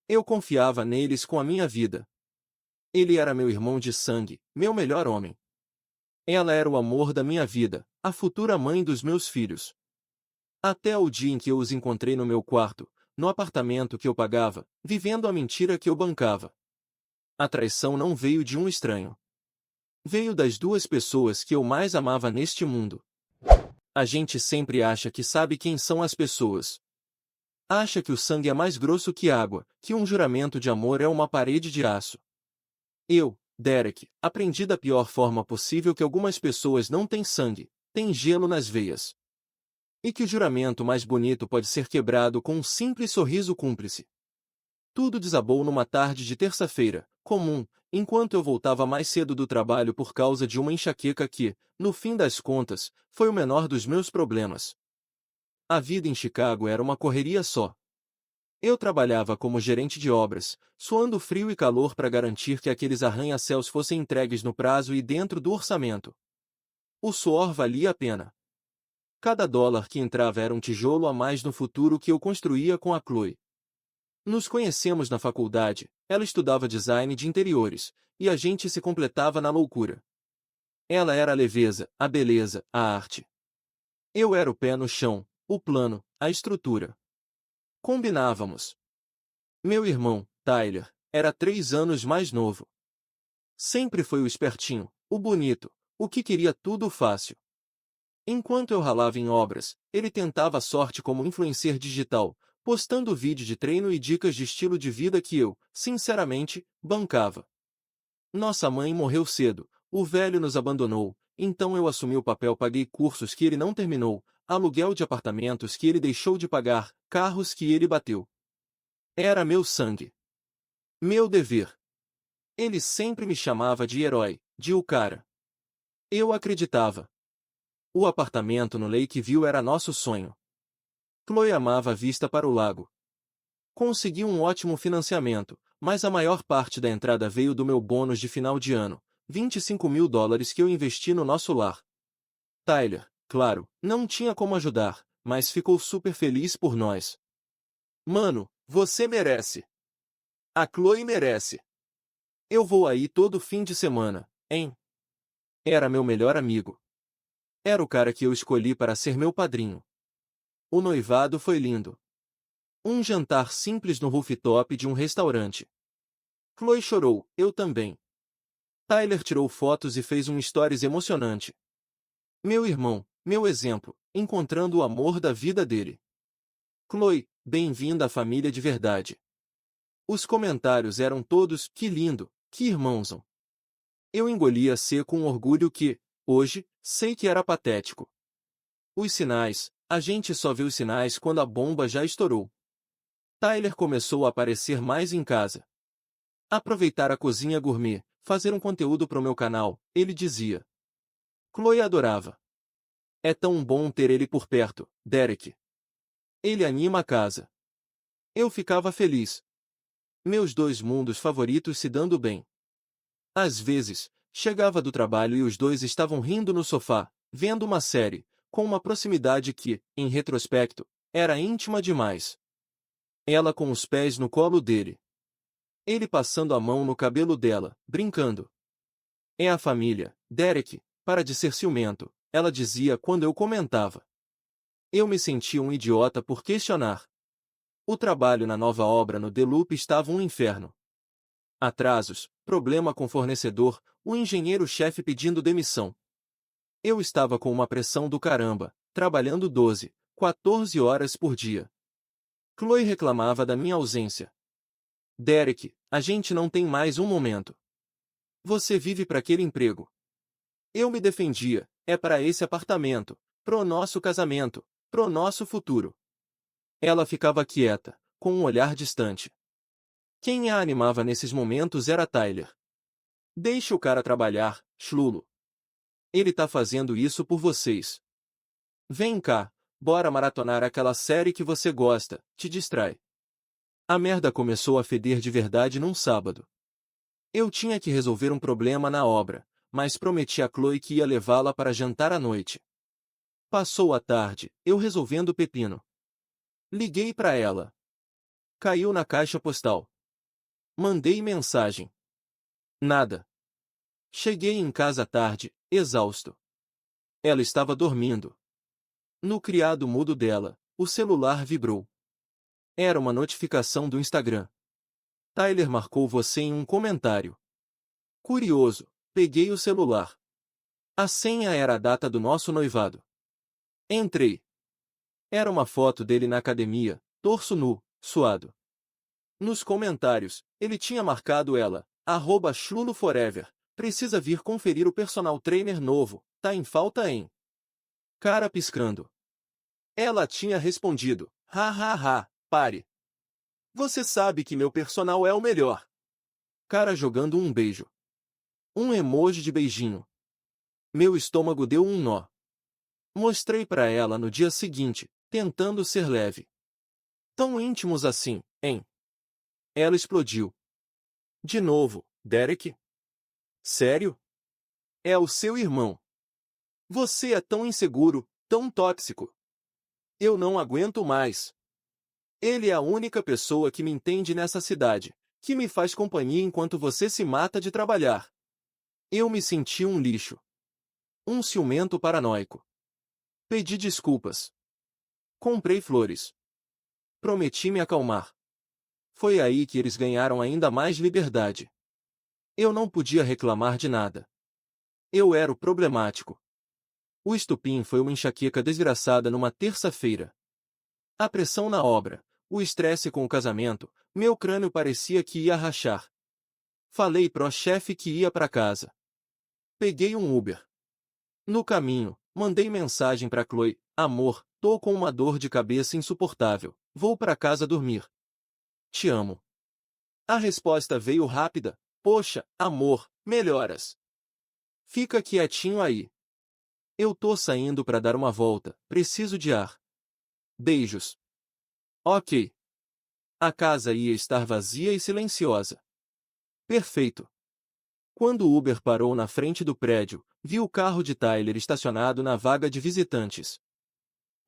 Eu confiava neles com a minha vida. Ele era meu irmão de sangue, meu melhor homem. Ela era o amor da minha vida, a futura mãe dos meus filhos. Até o dia em que eu os encontrei no meu quarto, no apartamento que eu pagava, vivendo a mentira que eu bancava. A traição não veio de um estranho. Veio das duas pessoas que eu mais amava neste mundo. A gente sempre acha que sabe quem são as pessoas. Acha que o sangue é mais grosso que água, que um juramento de amor é uma parede de aço. Eu, Derek, aprendi da pior forma possível que algumas pessoas não têm sangue, têm gelo nas veias. E que o juramento mais bonito pode ser quebrado com um simples sorriso cúmplice. Tudo desabou numa tarde de terça-feira, comum, enquanto eu voltava mais cedo do trabalho por causa de uma enxaqueca que, no fim das contas, foi o menor dos meus problemas. A vida em Chicago era uma correria só. Eu trabalhava como gerente de obras, suando frio e calor para garantir que aqueles arranha-céus fossem entregues no prazo e dentro do orçamento. O suor valia a pena. Cada dólar que entrava era um tijolo a mais no futuro que eu construía com a Chloe. Nos conhecemos na faculdade, ela estudava design de interiores, e a gente se completava na loucura. Ela era a leveza, a beleza, a arte. Eu era o pé no chão, o plano, a estrutura. Combinávamos. Meu irmão, Tyler, era 3 anos mais novo. Sempre foi o espertinho, o bonito, o que queria tudo fácil. Enquanto eu ralava em obras, ele tentava a sorte como influencer digital, postando vídeo de treino e dicas de estilo de vida que eu, sinceramente, bancava. Nossa mãe morreu cedo, o velho nos abandonou, então eu assumi o papel, paguei cursos que ele não terminou, aluguel de apartamentos que ele deixou de pagar, carros que ele bateu. Era meu sangue. Meu dever. Ele sempre me chamava de herói, de o cara. Eu acreditava. O apartamento no Lakeview era nosso sonho. Chloe amava a vista para o lago. Consegui um ótimo financiamento, mas a maior parte da entrada veio do meu bônus de final de ano, $25.000 que eu investi no nosso lar. Tyler, claro, não tinha como ajudar, mas ficou super feliz por nós. Mano, você merece. A Chloe merece. Eu vou aí todo fim de semana, hein? Era meu melhor amigo. Era o cara que eu escolhi para ser meu padrinho. O noivado foi lindo. Um jantar simples no rooftop de um restaurante. Chloe chorou, eu também. Tyler tirou fotos e fez um stories emocionante. Meu irmão, meu exemplo, encontrando o amor da vida dele. Chloe, bem-vinda à família de verdade. Os comentários eram todos, que lindo, que irmãozão. Eu engolia seco um orgulho que, hoje, sei que era patético. Os sinais, a gente só vê os sinais quando a bomba já estourou. Tyler começou a aparecer mais em casa. Aproveitar a cozinha gourmet, fazer um conteúdo pro meu canal, ele dizia. Chloe adorava. É tão bom ter ele por perto, Derek. Ele anima a casa. Eu ficava feliz. Meus dois mundos favoritos se dando bem. Às vezes, chegava do trabalho e os dois estavam rindo no sofá, vendo uma série, com uma proximidade que, em retrospecto, era íntima demais. Ela com os pés no colo dele. Ele passando a mão no cabelo dela, brincando. É a família, Derek, para de ser ciumento, ela dizia quando eu comentava. Eu me sentia um idiota por questionar. O trabalho na nova obra no The Loop estava um inferno. Atrasos, problema com fornecedor, o engenheiro-chefe pedindo demissão. Eu estava com uma pressão do caramba, trabalhando 12, 14 horas por dia. Chloe reclamava da minha ausência. Derek, a gente não tem mais um momento. Você vive para aquele emprego. Eu me defendia, é para esse apartamento, pro nosso casamento, pro nosso futuro. Ela ficava quieta, com um olhar distante. Quem a animava nesses momentos era Tyler. Deixe o cara trabalhar, Chlulo. Ele tá fazendo isso por vocês. Vem cá, bora maratonar aquela série que você gosta, te distrai. A merda começou a feder de verdade num sábado. Eu tinha que resolver um problema na obra, mas prometi a Chloe que ia levá-la para jantar à noite. Passou a tarde, eu resolvendo o pepino. Liguei para ela. Caiu na caixa postal. Mandei mensagem. Nada. Cheguei em casa tarde, exausto. Ela estava dormindo. No criado mudo dela, o celular vibrou. Era uma notificação do Instagram. Tyler marcou você em um comentário. Curioso, peguei o celular. A senha era a data do nosso noivado. Entrei. Era uma foto dele na academia, torso nu, suado. Nos comentários, ele tinha marcado ela, @ChluloForever, precisa vir conferir o personal trainer novo, tá em falta hein? Cara piscando. Ela tinha respondido, ha, pare. Você sabe que meu personal é o melhor. Cara jogando um beijo. Um emoji de beijinho. Meu estômago deu um nó. Mostrei pra ela no dia seguinte, tentando ser leve. Tão íntimos assim, hein? Ela explodiu. De novo, Derek? Sério? É o seu irmão. Você é tão inseguro, tão tóxico. Eu não aguento mais. Ele é a única pessoa que me entende nessa cidade, que me faz companhia enquanto você se mata de trabalhar. Eu me senti um lixo. Um ciumento paranoico. Pedi desculpas. Comprei flores. Prometi me acalmar. Foi aí que eles ganharam ainda mais liberdade. Eu não podia reclamar de nada. Eu era o problemático. O estupim foi uma enxaqueca desgraçada numa terça-feira. A pressão na obra, o estresse com o casamento, meu crânio parecia que ia rachar. Falei pro chefe que ia para casa. Peguei um Uber. No caminho, mandei mensagem para Chloe, amor, tô com uma dor de cabeça insuportável, vou para casa dormir. Te amo. A resposta veio rápida, poxa, amor, melhoras. Fica quietinho aí. Eu tô saindo para dar uma volta, preciso de ar. Beijos. Ok. A casa ia estar vazia e silenciosa. Perfeito. Quando o Uber parou na frente do prédio, vi o carro de Tyler estacionado na vaga de visitantes.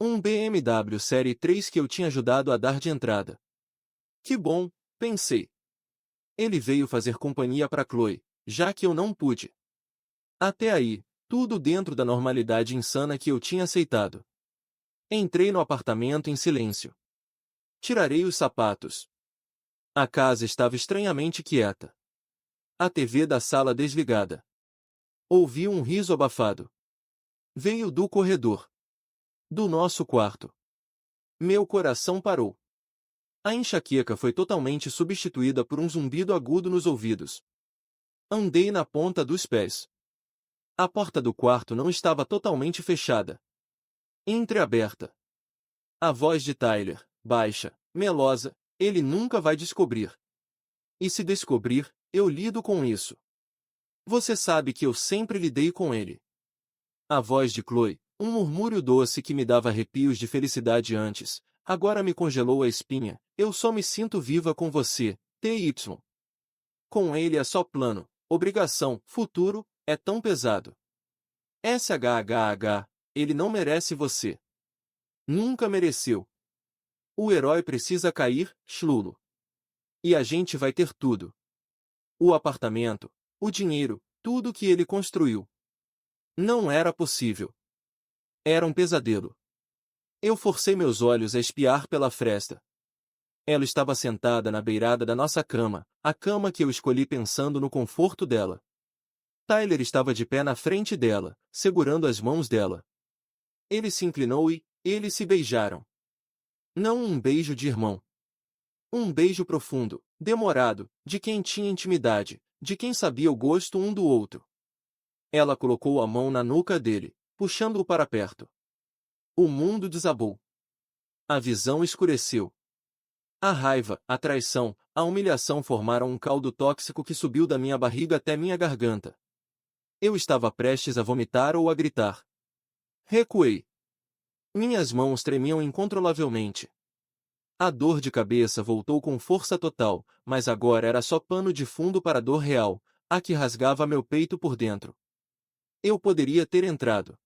Um BMW Série 3 que eu tinha ajudado a dar de entrada. Que bom, pensei. Ele veio fazer companhia para Chloe, já que eu não pude. Até aí, tudo dentro da normalidade insana que eu tinha aceitado. Entrei no apartamento em silêncio. Tirarei os sapatos. A casa estava estranhamente quieta. A TV da sala desligada. Ouvi um riso abafado. Veio do corredor. Do nosso quarto. Meu coração parou. A enxaqueca foi totalmente substituída por um zumbido agudo nos ouvidos. Andei na ponta dos pés. A porta do quarto não estava totalmente fechada. Entreaberta. A voz de Tyler, baixa, melosa, ele nunca vai descobrir. E se descobrir, eu lido com isso. Você sabe que eu sempre lidei com ele. A voz de Chloe, um murmúrio doce que me dava arrepios de felicidade antes, agora me congelou a espinha, eu só me sinto viva com você, TY. Com ele é só plano, obrigação, futuro, é tão pesado. SHHH, ele não merece você. Nunca mereceu. O herói precisa cair, Chlulo. E a gente vai ter tudo. O apartamento, o dinheiro, tudo que ele construiu. Não era possível. Era um pesadelo. Eu forcei meus olhos a espiar pela fresta. Ela estava sentada na beirada da nossa cama, a cama que eu escolhi pensando no conforto dela. Tyler estava de pé na frente dela, segurando as mãos dela. Ele se inclinou e eles se beijaram. Não um beijo de irmão. Um beijo profundo, demorado, de quem tinha intimidade, de quem sabia o gosto um do outro. Ela colocou a mão na nuca dele, puxando-o para perto. O mundo desabou. A visão escureceu. A raiva, a traição, a humilhação formaram um caldo tóxico que subiu da minha barriga até minha garganta. Eu estava prestes a vomitar ou a gritar. Recuei. Minhas mãos tremiam incontrolavelmente. A dor de cabeça voltou com força total, mas agora era só pano de fundo para a dor real, a que rasgava meu peito por dentro. Eu poderia ter entrado.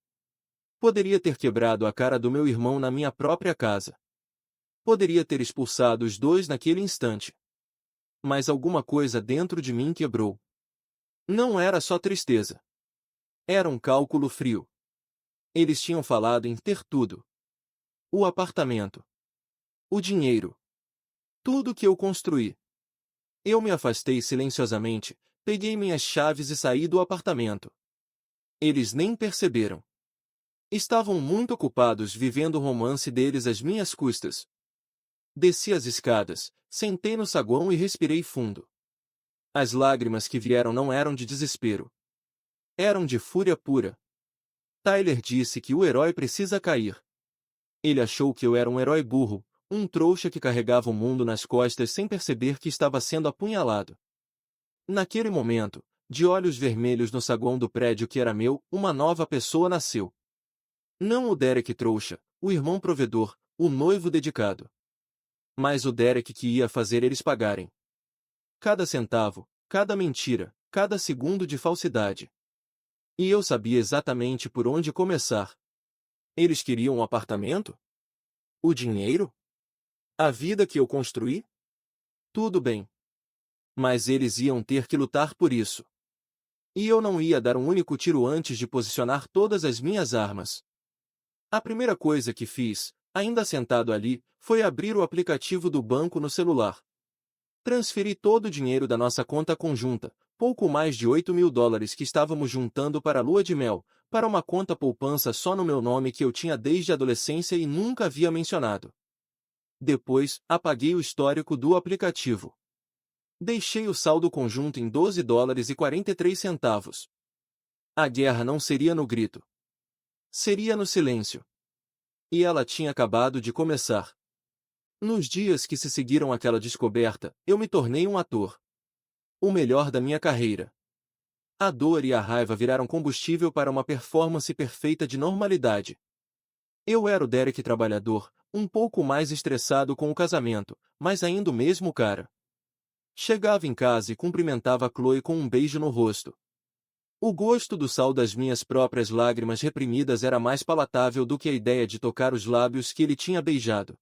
Poderia ter quebrado a cara do meu irmão na minha própria casa. Poderia ter expulsado os dois naquele instante. Mas alguma coisa dentro de mim quebrou. Não era só tristeza. Era um cálculo frio. Eles tinham falado em ter tudo. O apartamento. O dinheiro. Tudo que eu construí. Eu me afastei silenciosamente, peguei minhas chaves e saí do apartamento. Eles nem perceberam. Estavam muito ocupados vivendo o romance deles às minhas custas. Desci as escadas, sentei no saguão e respirei fundo. As lágrimas que vieram não eram de desespero. Eram de fúria pura. Tyler disse que o herói precisa cair. Ele achou que eu era um herói burro, um trouxa que carregava o mundo nas costas sem perceber que estava sendo apunhalado. Naquele momento, de olhos vermelhos no saguão do prédio que era meu, uma nova pessoa nasceu. Não o Derek trouxa, o irmão provedor, o noivo dedicado. Mas o Derek que ia fazer eles pagarem. Cada centavo, cada mentira, cada segundo de falsidade. E eu sabia exatamente por onde começar. Eles queriam um apartamento? O dinheiro? A vida que eu construí? Tudo bem. Mas eles iam ter que lutar por isso. E eu não ia dar um único tiro antes de posicionar todas as minhas armas. A primeira coisa que fiz, ainda sentado ali, foi abrir o aplicativo do banco no celular. Transferi todo o dinheiro da nossa conta conjunta, pouco mais de $8.000 que estávamos juntando para a lua de mel, para uma conta poupança só no meu nome que eu tinha desde a adolescência e nunca havia mencionado. Depois, apaguei o histórico do aplicativo. Deixei o saldo conjunto em $12,43. A guerra não seria no grito. Seria no silêncio. E ela tinha acabado de começar. Nos dias que se seguiram àquela descoberta, eu me tornei um ator. O melhor da minha carreira. A dor e a raiva viraram combustível para uma performance perfeita de normalidade. Eu era o Derek trabalhador, um pouco mais estressado com o casamento, mas ainda o mesmo cara. Chegava em casa e cumprimentava Chloe com um beijo no rosto. O gosto do sal das minhas próprias lágrimas reprimidas era mais palatável do que a ideia de tocar os lábios que ele tinha beijado.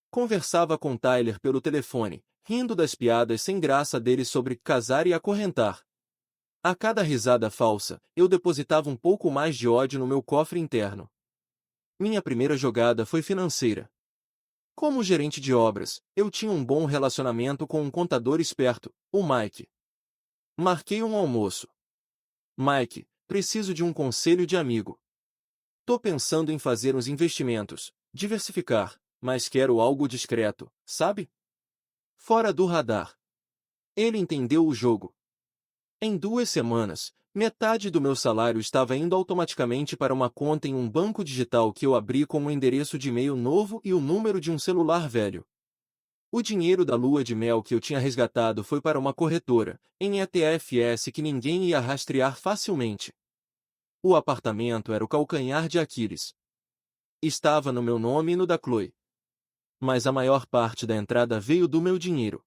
Conversava com Tyler pelo telefone, rindo das piadas sem graça dele sobre casar e acorrentar. A cada risada falsa, eu depositava um pouco mais de ódio no meu cofre interno. Minha primeira jogada foi financeira. Como gerente de obras, eu tinha um bom relacionamento com um contador esperto, o Mike. Marquei um almoço. Mike, preciso de um conselho de amigo. Tô pensando em fazer uns investimentos, diversificar, mas quero algo discreto, sabe? Fora do radar. Ele entendeu o jogo. Em 2 semanas, metade do meu salário estava indo automaticamente para uma conta em um banco digital que eu abri com um endereço de e-mail novo e o número de um celular velho. O dinheiro da lua de mel que eu tinha resgatado foi para uma corretora, em ETFs que ninguém ia rastrear facilmente. O apartamento era o calcanhar de Aquiles. Estava no meu nome e no da Chloe. Mas a maior parte da entrada veio do meu dinheiro.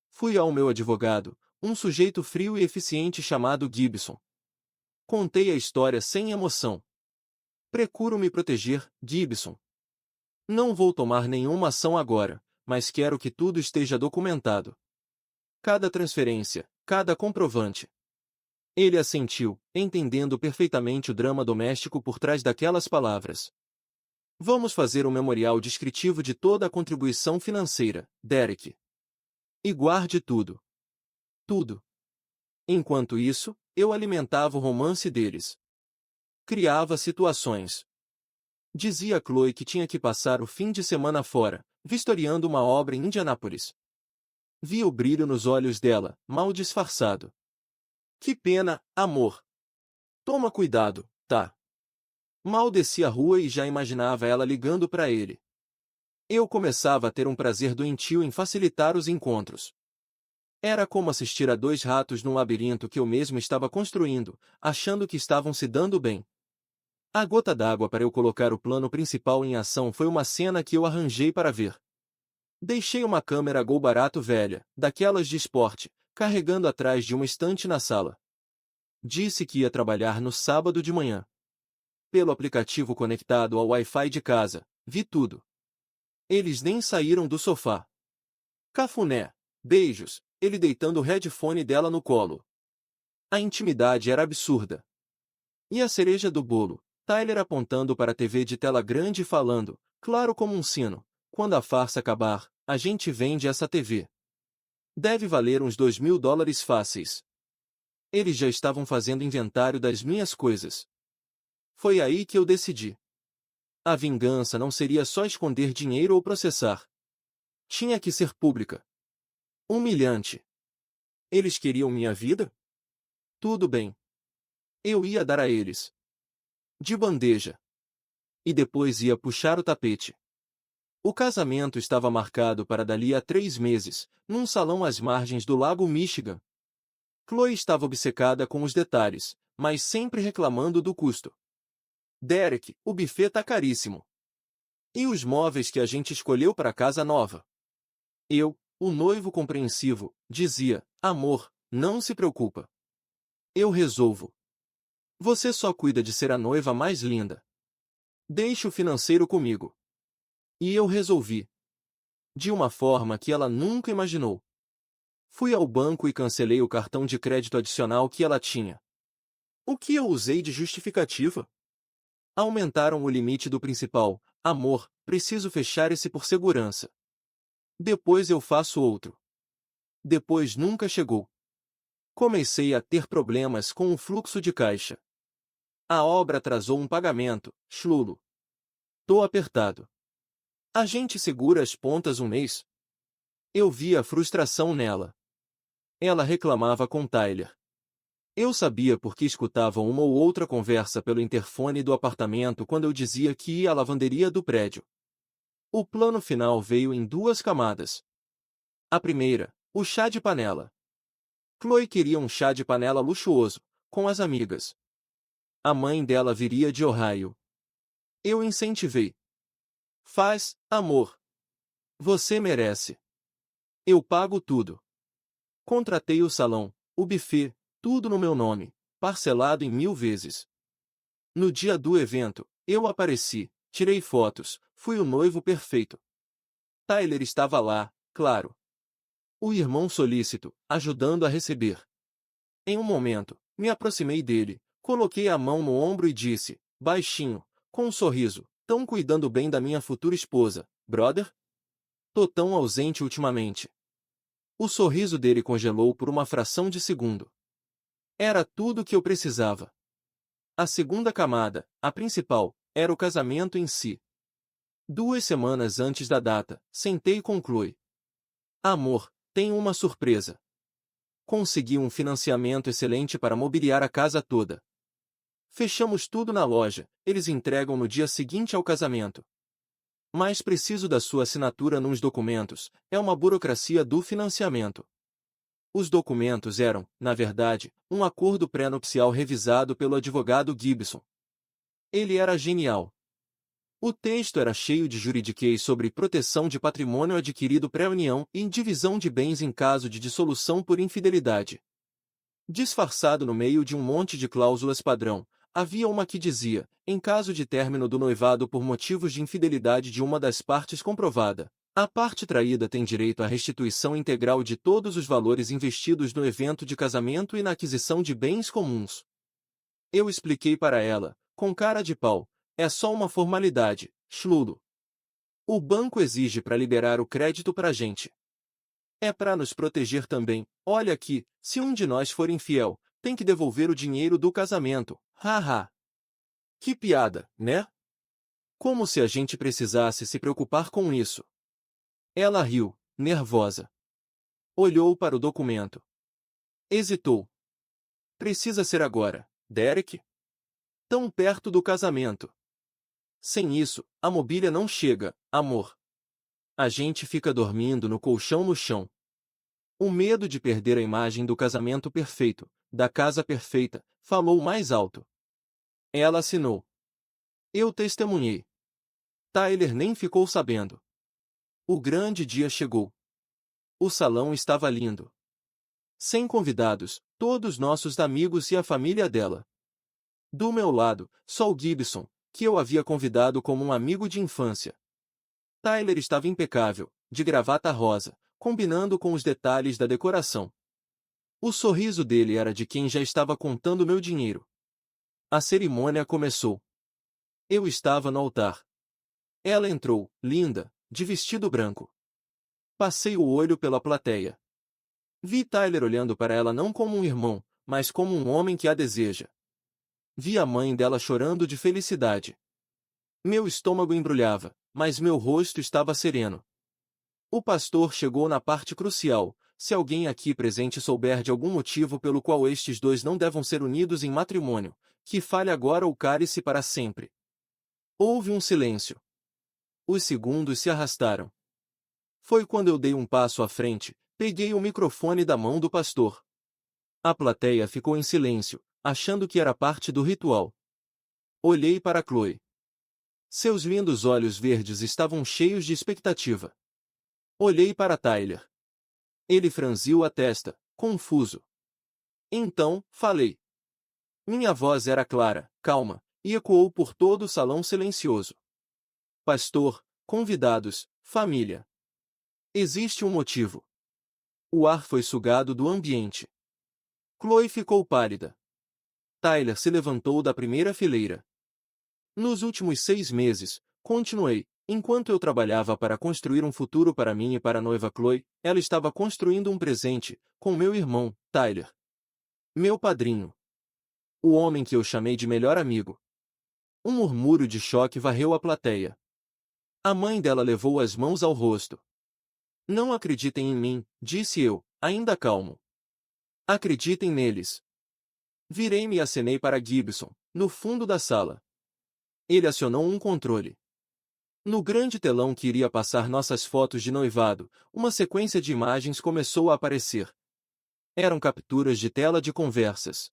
Fui ao meu advogado, um sujeito frio e eficiente chamado Gibson. Contei a história sem emoção. Procuro me proteger, Gibson. Não vou tomar nenhuma ação agora, mas quero que tudo esteja documentado. Cada transferência, cada comprovante. Ele assentiu, entendendo perfeitamente o drama doméstico por trás daquelas palavras. Vamos fazer um memorial descritivo de toda a contribuição financeira, Derek. E guarde tudo. Tudo. Enquanto isso, eu alimentava o romance deles. Criava situações. Dizia a Chloe que tinha que passar o fim de semana fora, vistoriando uma obra em Indianápolis. Via o brilho nos olhos dela, mal disfarçado. Que pena, amor. Toma cuidado, tá? Mal desci a rua e já imaginava ela ligando para ele. Eu começava a ter um prazer doentio em facilitar os encontros. Era como assistir a dois ratos num labirinto que eu mesmo estava construindo, achando que estavam se dando bem. A gota d'água para eu colocar o plano principal em ação foi uma cena que eu arranjei para ver. Deixei uma câmera Gol barato velha, daquelas de esporte, carregando atrás de uma estante na sala. Disse que ia trabalhar no sábado de manhã. Pelo aplicativo conectado ao Wi-Fi de casa, vi tudo. Eles nem saíram do sofá. Cafuné. Beijos, ele deitando o headphone dela no colo. A intimidade era absurda. E a cereja do bolo, Tyler apontando para a TV de tela grande e falando, claro como um sino, quando a farsa acabar, a gente vende essa TV. Deve valer uns $2.000 fáceis. Eles já estavam fazendo inventário das minhas coisas. Foi aí que eu decidi. A vingança não seria só esconder dinheiro ou processar. Tinha que ser pública. Humilhante. Eles queriam minha vida? Tudo bem. Eu ia dar a eles. De bandeja. E depois ia puxar o tapete. O casamento estava marcado para dali a 3 meses, num salão às margens do lago Michigan. Chloe estava obcecada com os detalhes, mas sempre reclamando do custo. Derek, o buffet tá caríssimo. E os móveis que a gente escolheu para a casa nova? Eu, o noivo compreensivo, dizia, amor, não se preocupa. Eu resolvo. Você só cuida de ser a noiva mais linda. Deixe o financeiro comigo. E eu resolvi. De uma forma que ela nunca imaginou. Fui ao banco e cancelei o cartão de crédito adicional que ela tinha. O que eu usei de justificativa? Aumentaram o limite do principal. Amor, preciso fechar esse por segurança. Depois eu faço outro. Depois nunca chegou. Comecei a ter problemas com o fluxo de caixa. A obra atrasou um pagamento, chulo. Tô apertado. A gente segura as pontas um mês. Eu via a frustração nela. Ela reclamava com Tyler. Eu sabia porque escutava uma ou outra conversa pelo interfone do apartamento quando eu dizia que ia à lavanderia do prédio. O plano final veio em 2 camadas. A primeira, o chá de panela. Chloe queria um chá de panela luxuoso, com as amigas. A mãe dela viria de Ohio. Eu incentivei. Faz, amor. Você merece. Eu pago tudo. Contratei o salão, o buffet, tudo no meu nome, parcelado em 1000 vezes. No dia do evento, eu apareci, tirei fotos, fui o noivo perfeito. Tyler estava lá, claro. O irmão solícito, ajudando a receber. Em um momento, me aproximei dele, coloquei a mão no ombro e disse, baixinho, com um sorriso, tão cuidando bem da minha futura esposa, brother? Tô tão ausente ultimamente. O sorriso dele congelou por uma fração de segundo. Era tudo o que eu precisava. A segunda camada, a principal, era o casamento em si. 2 semanas antes da data, sentei com Chloe. Amor, tenho uma surpresa. Consegui um financiamento excelente para mobiliar a casa toda. Fechamos tudo na loja, eles entregam no dia seguinte ao casamento. Mas preciso da sua assinatura nos documentos, é uma burocracia do financiamento. Os documentos eram, na verdade, um acordo pré-nupcial revisado pelo advogado Gibson. Ele era genial. O texto era cheio de juridiquês sobre proteção de patrimônio adquirido pré-união e divisão de bens em caso de dissolução por infidelidade. Disfarçado no meio de um monte de cláusulas padrão, havia uma que dizia, em caso de término do noivado por motivos de infidelidade de uma das partes comprovada, a parte traída tem direito à restituição integral de todos os valores investidos no evento de casamento e na aquisição de bens comuns. Eu expliquei para ela, com cara de pau, é só uma formalidade, chulo. O banco exige para liberar o crédito pra gente. É para nos proteger também, olha aqui, se um de nós for infiel, tem que devolver o dinheiro do casamento, haha. Que piada, né? Como se a gente precisasse se preocupar com isso. Ela riu, nervosa. Olhou para o documento. Hesitou. Precisa ser agora, Derek? Tão perto do casamento. Sem isso, a mobília não chega, amor. A gente fica dormindo no colchão no chão. O medo de perder a imagem do casamento perfeito, da casa perfeita, falou mais alto. Ela assinou. Eu testemunhei. Tyler nem ficou sabendo. O grande dia chegou. O salão estava lindo. 100 convidados, todos nossos amigos e a família dela. Do meu lado, só o Gibson, que eu havia convidado como um amigo de infância. Tyler estava impecável, de gravata rosa, combinando com os detalhes da decoração. O sorriso dele era de quem já estava contando meu dinheiro. A cerimônia começou. Eu estava no altar. Ela entrou, linda, de vestido branco. Passei o olho pela plateia. Vi Tyler olhando para ela não como um irmão, mas como um homem que a deseja. Vi a mãe dela chorando de felicidade. Meu estômago embrulhava, mas meu rosto estava sereno. O pastor chegou na parte crucial. Se alguém aqui presente souber de algum motivo pelo qual estes dois não devam ser unidos em matrimônio, que fale agora o cálice para sempre. Houve um silêncio. Os segundos se arrastaram. Foi quando eu dei um passo à frente, peguei o microfone da mão do pastor. A plateia ficou em silêncio, achando que era parte do ritual. Olhei para Chloe. Seus lindos olhos verdes estavam cheios de expectativa. Olhei para Tyler. Ele franziu a testa, confuso. Então, falei. Minha voz era clara, calma, e ecoou por todo o salão silencioso. Pastor, convidados, família. Existe um motivo. O ar foi sugado do ambiente. Chloe ficou pálida. Tyler se levantou da primeira fileira. Nos últimos 6 meses, continuei, enquanto eu trabalhava para construir um futuro para mim e para a noiva Chloe, ela estava construindo um presente, com meu irmão, Tyler. Meu padrinho. O homem que eu chamei de melhor amigo. Um murmúrio de choque varreu a plateia. A mãe dela levou as mãos ao rosto. Não acreditem em mim, disse eu, ainda calmo. Acreditem neles. Virei-me e acenei para Gibson, no fundo da sala. Ele acionou um controle. No grande telão que iria passar nossas fotos de noivado, uma sequência de imagens começou a aparecer. Eram capturas de tela de conversas.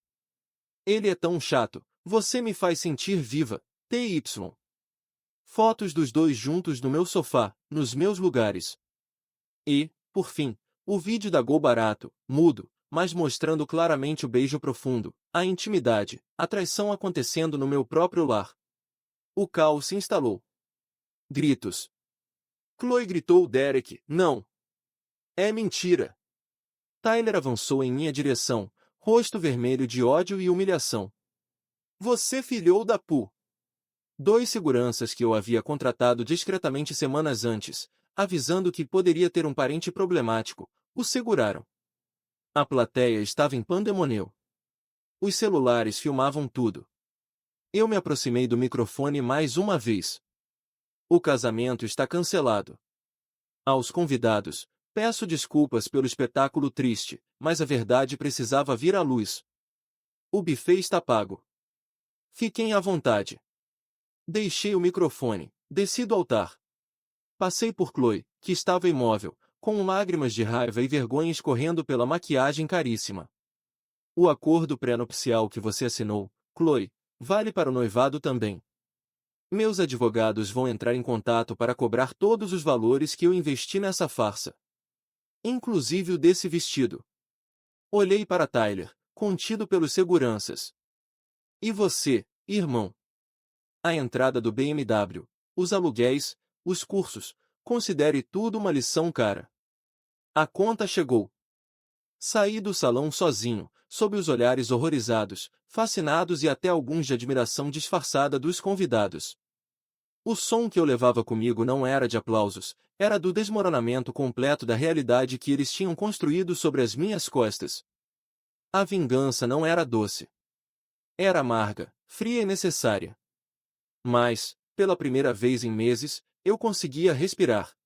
Ele é tão chato, você me faz sentir viva, TY. Fotos dos dois juntos no meu sofá, nos meus lugares. E, por fim, o vídeo da Gol barato, mudo, mas mostrando claramente o beijo profundo, a intimidade, a traição acontecendo no meu próprio lar. O caos se instalou. Gritos. Chloe gritou Derek, não. É mentira. Tyler avançou em minha direção, rosto vermelho de ódio e humilhação. Você filhou da pu. 2 seguranças que eu havia contratado discretamente semanas antes, avisando que poderia ter um parente problemático, o seguraram. A plateia estava em pandemônio. Os celulares filmavam tudo. Eu me aproximei do microfone mais uma vez. O casamento está cancelado. Aos convidados, peço desculpas pelo espetáculo triste, mas a verdade precisava vir à luz. O buffet está pago. Fiquem à vontade. Deixei o microfone, desci do altar. Passei por Chloe, que estava imóvel, com lágrimas de raiva e vergonha escorrendo pela maquiagem caríssima. O acordo pré-nupcial que você assinou, Chloe, vale para o noivado também. Meus advogados vão entrar em contato para cobrar todos os valores que eu investi nessa farsa. Inclusive o desse vestido. Olhei para Tyler, contido pelos seguranças. E você, irmão? A entrada do BMW, os aluguéis, os cursos, considere tudo uma lição cara. A conta chegou. Saí do salão sozinho, sob os olhares horrorizados, fascinados e até alguns de admiração disfarçada dos convidados. O som que eu levava comigo não era de aplausos, era do desmoronamento completo da realidade que eles tinham construído sobre as minhas costas. A vingança não era doce. Era amarga, fria e necessária. Mas, pela primeira vez em meses, eu conseguia respirar.